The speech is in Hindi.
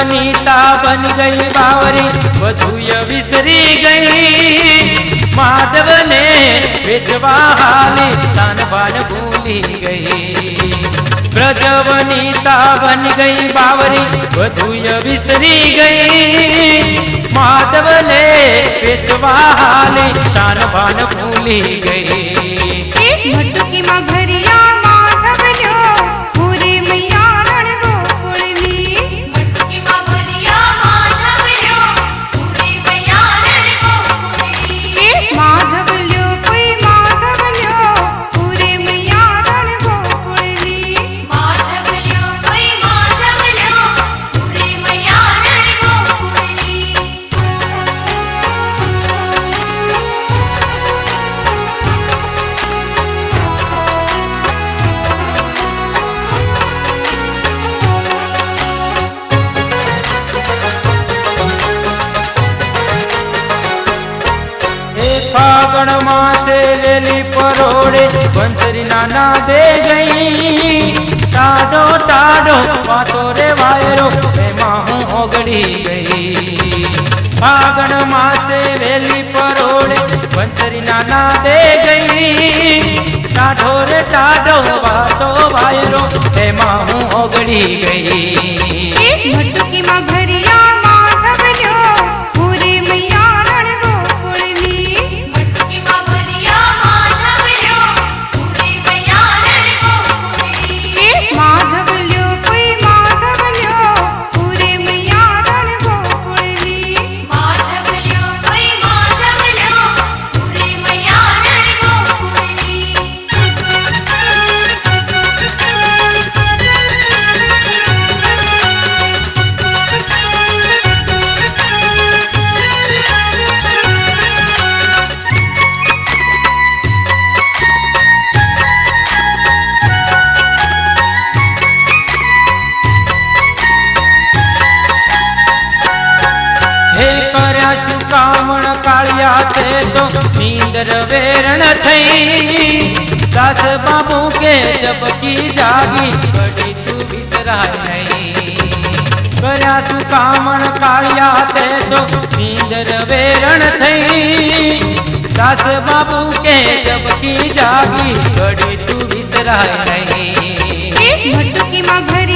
वनीता बन गई बावरी, वधुय विसरी गई। माधव ने बेचवा हाली, तान बान भूली गई। ब्रज वनीता बन गई बावरी, वधुय विसरी गई। माधव ने बेचवा हाली, तान बान भूली गई। मटकी मां भरिया माधव लो, पूरे मैया रण गोकुलनी। मटकी मां भरिया माधव लो, पूरे मैया रण गोकुलनी। माधव लो कोई माधव लो, पूरे मैया रण गोकुलनी। माधव लो कोई माधव लो, पूरे मैया रण गोकुलनी। फागण मासे वेली परोड़े, बंसरी नाना दे गई। टाडो टाडो वातो रे वायरो, एमा हूँ ओगड़ी गई। फागण मासे वेली परोड़े, बंसरी नाना दे गई। टाडो रे टाडो वातो वायरो, एमा हूँ ओगड़ी गई। मटकी मां भरिया माधव लो, पूरे मैया रण गोकुलनी। मटकी मां भरिया माधव लो, पूरे मैया रण गोकुलनी। माधव लो कोई माधव लो, पूरे मैया रण गोकुलनी। माधव लो कोई माधव लो, पूरे मैया रण गोकुलनी। कामण कालिया थे तो नींदर वेरण थई। दास बाबू के जब की जागी, बड़ी तू बिसराय नहीं। करयासु कामण कालिया थे तो नींदर वेरण थई। दास बाबू के जब की जागी, बड़ी तू बिसराय नहीं। मटकी मां भरी